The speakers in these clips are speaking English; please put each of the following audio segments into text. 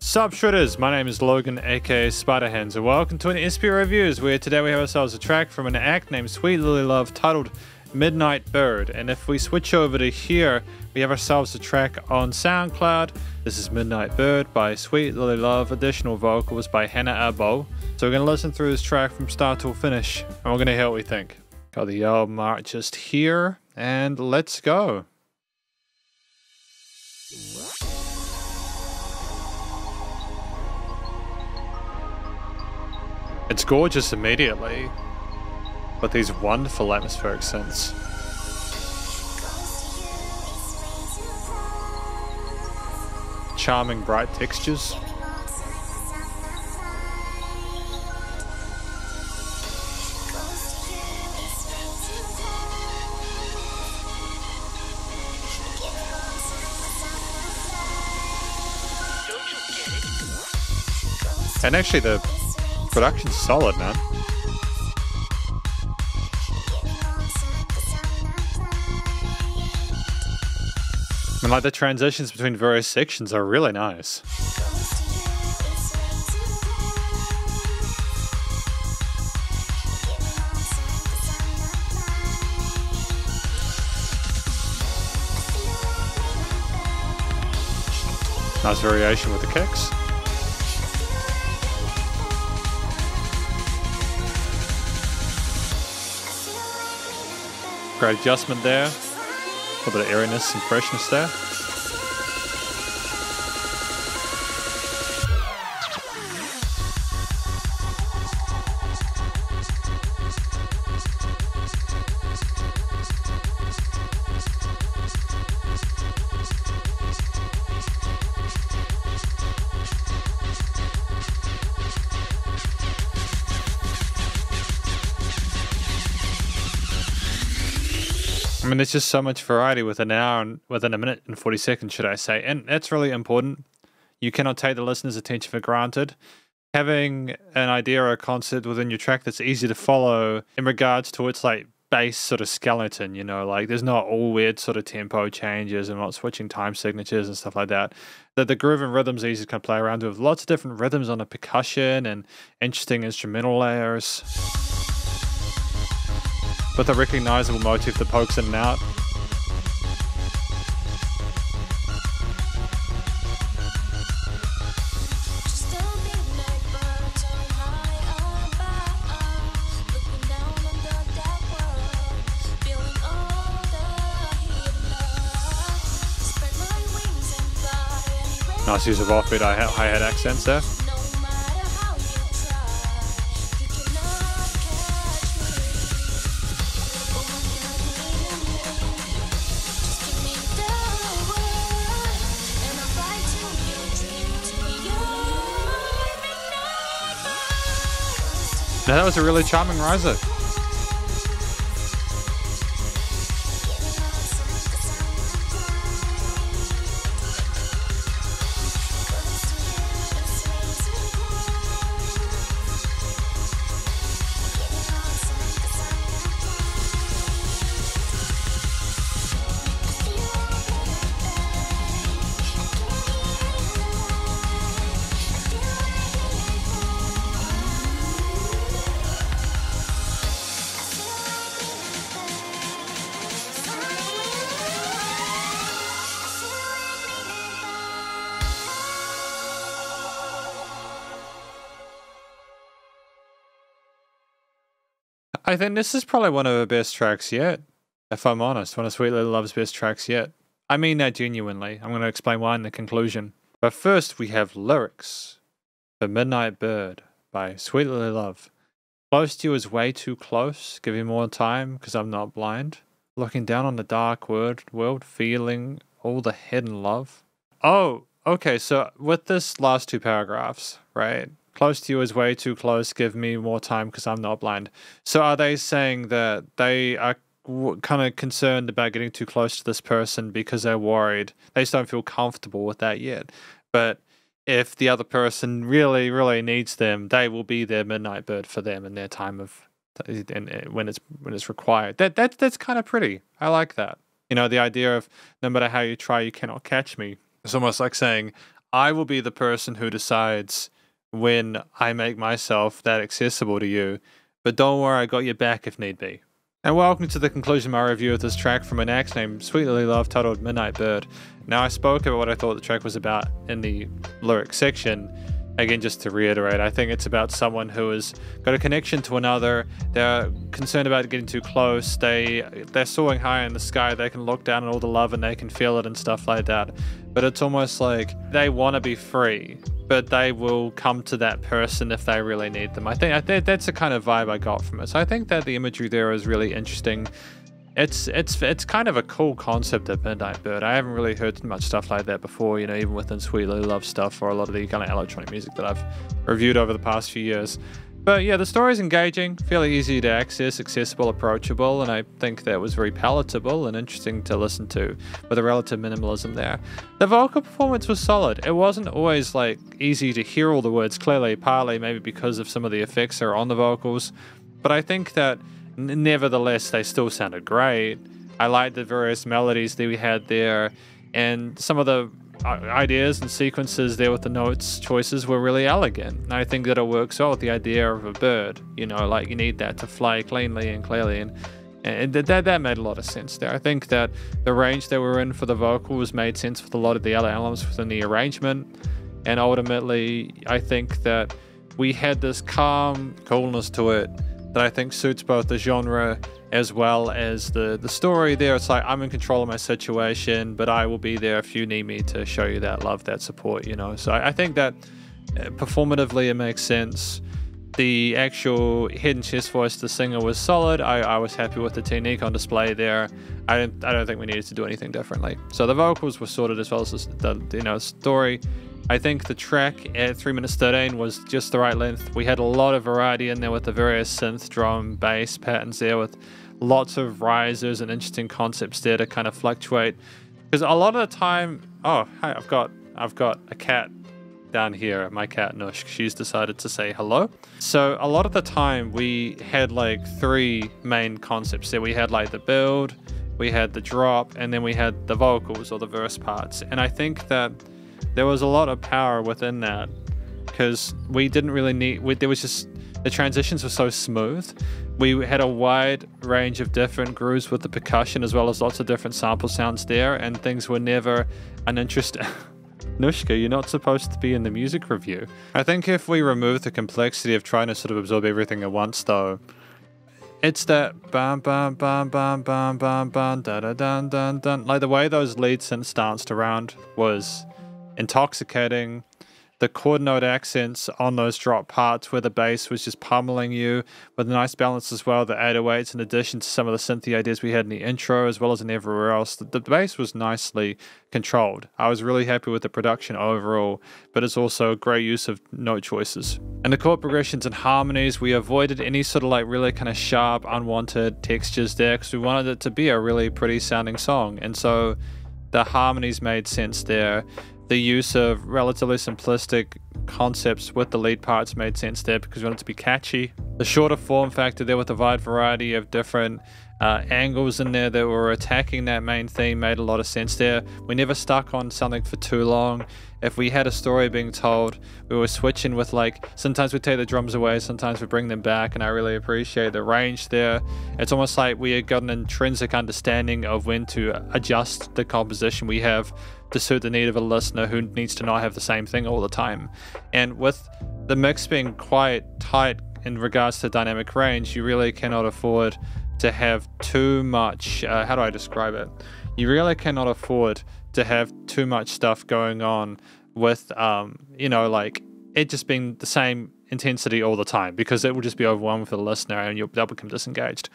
Sup Shredders, my name is Logan aka Spiderhands and welcome to an SP Reviews where today we have ourselves a track from an act named Sweet Lily Love titled Midnight Bird. And if we switch over to here, we have ourselves a track on SoundCloud. This is Midnight Bird by Sweet Lily Love, additional vocals by Hannah Abo. So we're going to listen through this track from start to finish and we're going to hear what we think. Got the album art just here and let's go. It's gorgeous immediately, with these wonderful atmospheric synths. Charming bright textures. And actually the production's solid, man. And like the transitions between various sections are really nice. Nice variation with the kicks. Great adjustment there. A little bit of airiness and freshness there. I mean, there's just so much variety within an hour and within a minute and 40 seconds, should I say. And that's really important. You cannot take the listener's attention for granted. Having an idea or a concept within your track that's easy to follow in regards to its like bass sort of skeleton, you know, like there's not all weird sort of tempo changes and not switching time signatures and stuff like that. The groove and rhythms are easy to kind of play around with. Lots of different rhythms on the percussion and interesting instrumental layers. With a recognizable motif that pokes in and out. Nice use of offbeat hi-hat accents there. Now that was a really charming riser. I think this is probably one of her best tracks yet, if I'm honest. One of Sweet Lily Love's best tracks yet. I mean that genuinely. I'm going to explain why in the conclusion. But first we have lyrics for Midnight Bird by Sweet Lily Love. Close to you is way too close. Give me more time because I'm not blind. Looking down on the dark world, feeling all the hidden love. Oh, okay, so with this last two paragraphs, right? Close to you is way too close, give me more time because I'm not blind. So are they saying that they are kind of concerned about getting too close to this person because they're worried? They just don't feel comfortable with that yet. But if the other person really, really needs them, they will be their midnight bird for them in their time of, and when it's required. That's kind of pretty. I like that. You know, the idea of no matter how you try, you cannot catch me. It's almost like saying, I will be the person who decides when I make myself that accessible to you, but don't worry, I got your back if need be. And welcome to the conclusion of my review of this track from an act named Sweet Lily Love titled Midnight Bird. Now, I spoke about what I thought the track was about in the lyric section. Again, just to reiterate, I think it's about someone who has got a connection to another. They're concerned about getting too close. They're soaring high in the sky. They can look down at all the love and they can feel it and stuff like that. But it's almost like they want to be free, but they will come to that person if they really need them. I think that's the kind of vibe I got from it. So I think that the imagery there is really interesting. It's kind of a cool concept of Midnight Bird. I haven't really heard much stuff like that before, you know, even within Sweet Lily Love stuff or a lot of the kind of electronic music that I've reviewed over the past few years. But yeah, the story is engaging, fairly easy to access, accessible, approachable, and I think that was very palatable and interesting to listen to with a relative minimalism there. The vocal performance was solid. It wasn't always like easy to hear all the words clearly, partly maybe because of some of the effects that are on the vocals, but I think that nevertheless they still sounded great. I liked the various melodies that we had there, and some of the ideas and sequences there with the notes choices were really elegant. And I think that it works well with the idea of a bird, you know, like you need that to fly cleanly and clearly, and that made a lot of sense there. I think that the range that we're in for the vocals made sense with a lot of the other elements within the arrangement, and ultimately I think that we had this calm coolness to it that I think suits both the genre as well as the story there. It's like, I'm in control of my situation, but I will be there if you need me to show you that love, that support, you know. So I think that performatively it makes sense. The actual head and chest voice, the singer, was solid. I was happy with the technique on display there. I don't think we needed to do anything differently. So the vocals were sorted as well as the story. I think the track at 3 minutes 13 was just the right length. We had a lot of variety in there with the various synth, drum, bass patterns there, with lots of risers and interesting concepts there to kind of fluctuate. Because a lot of the time, oh, hi, I've got a cat down here, my cat Nush. She's decided to say hello. So a lot of the time we had like three main concepts there. We had like the build, we had the drop, and then we had the vocals or the verse parts. And I think that there was a lot of power within that because we didn't really need, there was just, the transitions were so smooth. We had a wide range of different grooves with the percussion as well as lots of different sample sounds there, and things were never uninteresting. Nushka, you're not supposed to be in the music review. I think if we remove the complexity of trying to sort of absorb everything at once though, it's that bam bam bam bam bam bam bam da da dun dun dun. Like the way those lead synths danced around was intoxicating. The chord note accents on those drop parts where the bass was just pummeling you with a nice balance as well, the 808s in addition to some of the synthy ideas we had in the intro as well as in everywhere else. The bass was nicely controlled. I was really happy with the production overall, but it's also a great use of note choices. And the chord progressions and harmonies, we avoided any sort of like really kind of sharp, unwanted textures there because we wanted it to be a really pretty sounding song, and so the harmonies made sense there. The use of relatively simplistic concepts with the lead parts made sense there because we wanted it to be catchy. The shorter form factor there with a wide variety of different angles in there that were attacking that main theme made a lot of sense there. We never stuck on something for too long. If we had a story being told, we were switching with like, sometimes we take the drums away, sometimes we bring them back, and I really appreciate the range there. It's almost like we had got an intrinsic understanding of when to adjust the composition we have to suit the need of a listener who needs to not have the same thing all the time. And with the mix being quite tight in regards to dynamic range, you really cannot afford to have too much, how do I describe it? You really cannot afford to have too much stuff going on with, you know, like it just being the same intensity all the time, because it will just be overwhelming for the listener and they'll become disengaged.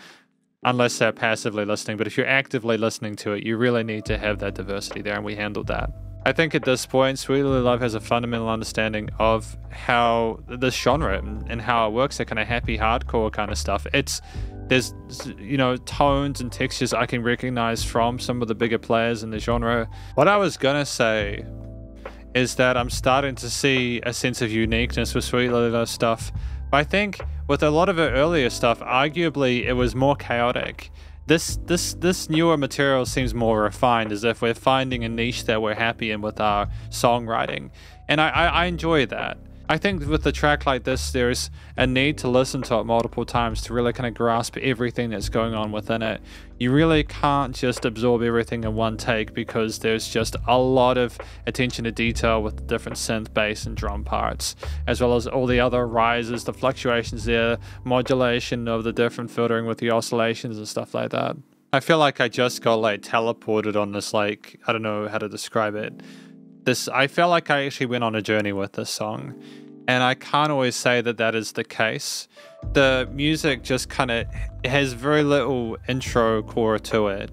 Unless they're passively listening, but if you're actively listening to it, you really need to have that diversity there, and we handled that. I think at this point, Sweet Lily Love has a fundamental understanding of how this genre and how it works, that kind of happy hardcore kind of stuff. There's, you know, tones and textures I can recognize from some of the bigger players in the genre. What I was gonna say is that I'm starting to see a sense of uniqueness with Sweet Lily Love stuff. But I think with a lot of her earlier stuff, arguably it was more chaotic This newer material seems more refined, as if we're finding a niche that we're happy in with our songwriting, and I enjoy that. I think with a track like this, there's a need to listen to it multiple times to really kind of grasp everything that's going on within it. You really can't just absorb everything in one take, because there's just a lot of attention to detail with the different synth, bass, and drum parts, as well as all the other rises, the fluctuations there, modulation of the different filtering with the oscillations and stuff like that. I feel like I just got like teleported on this, like, I don't know how to describe it. I felt like I actually went on a journey with this song, and I can't always say that that is the case. The music just kind of has very little intro core to it.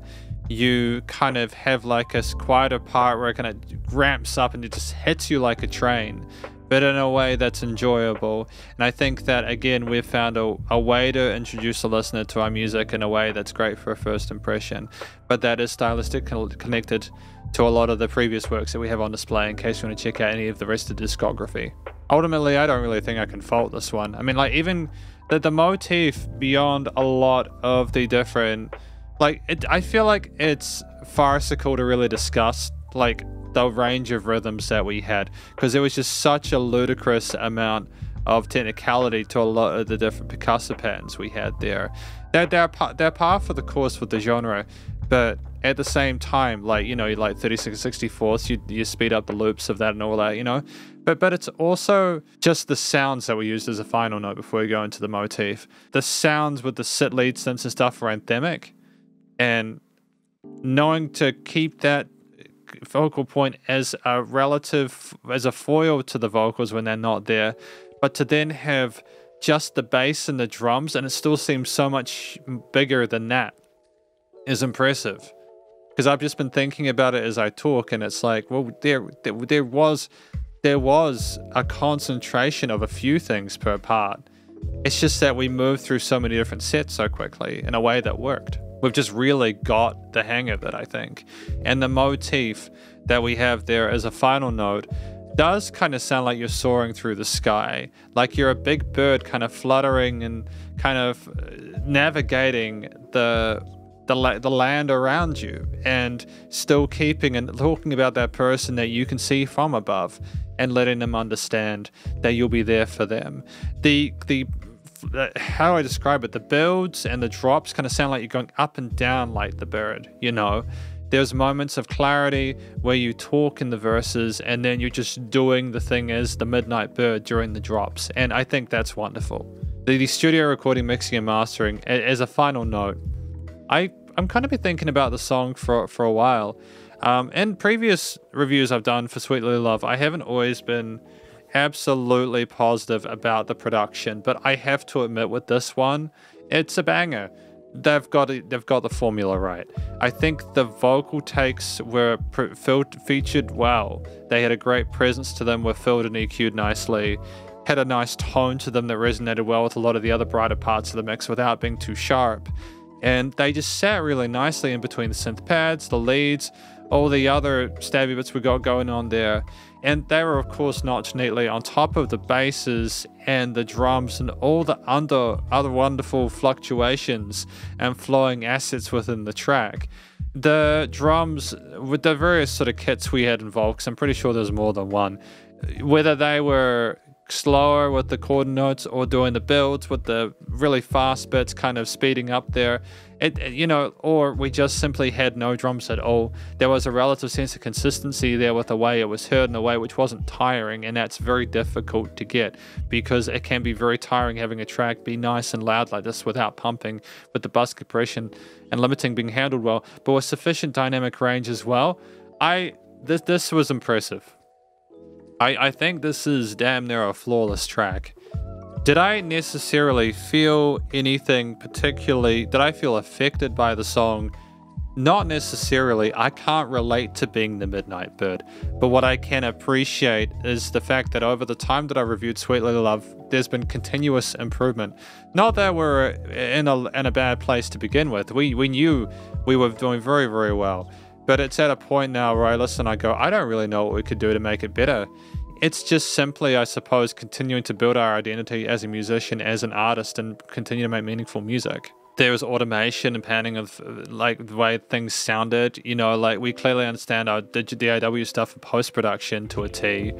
You kind of have like a quieter part where it kind of ramps up and it just hits you like a train, but in a way that's enjoyable. And I think that, again, we've found a way to introduce a listener to our music in a way that's great for a first impression, but that is stylistically connected to a lot of the previous works that we have on display, in case you want to check out any of the rest of the discography. Ultimately, I don't really think I can fault this one. I mean, like, even the motif beyond a lot of the different, like, I feel like it's farcical to really discuss, like, the range of rhythms that we had, because there was just such a ludicrous amount of technicality to a lot of the different percussive patterns we had there. They're par for the course with the genre, but at the same time, like, you know, like 36 64ths, you speed up the loops of that and all that, you know, but it's also just the sounds that we used as a final note before we go into the motif. The sounds with the sit lead synths and stuff are anthemic, and knowing to keep that focal point as a foil to the vocals when they're not there, but to then have just the bass and the drums and it still seems so much bigger than that is impressive. Because I've just been thinking about it as I talk, and it's like, well, there was a concentration of a few things per part. It's just that we moved through so many different sets so quickly in a way that worked. We've just really got the hang of it, I think. And the motif that we have there as a final note does kind of sound like you're soaring through the sky, like you're a big bird kind of fluttering and kind of navigating the land around you, and still keeping and talking about that person that you can see from above, and letting them understand that you'll be there for them. How do I describe it? The builds and the drops kind of sound like you're going up and down like the bird, you know? There's moments of clarity where you talk in the verses, and then you're just doing the thing as the midnight bird during the drops, and I think that's wonderful. The studio recording, mixing, and mastering, as a final note, I'm kind of been thinking about the song for a while. In previous reviews I've done for Sweet Little Love, I haven't always been absolutely positive about the production, but I have to admit with this one, it's a banger. They've got the formula right. I think the vocal takes were featured well. They had a great presence to them, were filled and EQ'd nicely, had a nice tone to them that resonated well with a lot of the other brighter parts of the mix without being too sharp. And they just sat really nicely in between the synth pads, the leads, all the other stabby bits we got going on there. And they were, of course, notched neatly on top of the basses and the drums and all the other wonderful fluctuations and flowing assets within the track. The drums, with the various sort of kits we had involved, because I'm pretty sure there's more than one, whether they were slower with the chord notes or doing the builds with the really fast bits kind of speeding up there, you know, or we just simply had no drums at all. There was a relative sense of consistency there with the way it was heard in a way which wasn't tiring, and that's very difficult to get, because it can be very tiring having a track be nice and loud like this without pumping, with the bus compression and limiting being handled well, but with sufficient dynamic range as well. This was impressive. I think this is damn near a flawless track. Did I necessarily feel anything particularly? Did I feel affected by the song? Not necessarily. I can't relate to being the Midnight Bird. But what I can appreciate is the fact that over the time that I reviewed Sweet Little Love, there's been continuous improvement. Not that we're in a bad place to begin with. We knew we were doing very, very well. But it's at a point now where I listen, I go, I don't really know what we could do to make it better. It's just simply, I suppose, continuing to build our identity as a musician, as an artist, and continue to make meaningful music. there was automation and panning of like the way things sounded. You know, like we clearly understand our the DAW stuff for post-production to a T.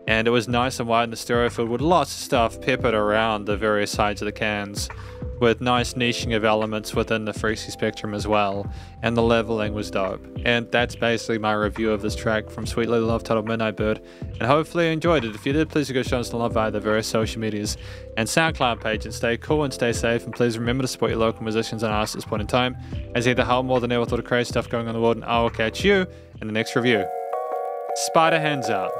And it was nice and wide in the stereo field with lots of stuff peppered around the various sides of the cans, with nice niching of elements within the frequency spectrum as well, and the leveling was dope. And that's basically my review of this track from Sweet Little Love titled Midnight Bird, and hopefully you enjoyed it. If you did, please go show us some love via the various social medias and SoundCloud page, and stay cool and stay safe, and please remember to support your local musicians and artists at this point in time, as they either help more than ever with all the crazy stuff going on in the world, and I will catch you in the next review. Spiderhands out.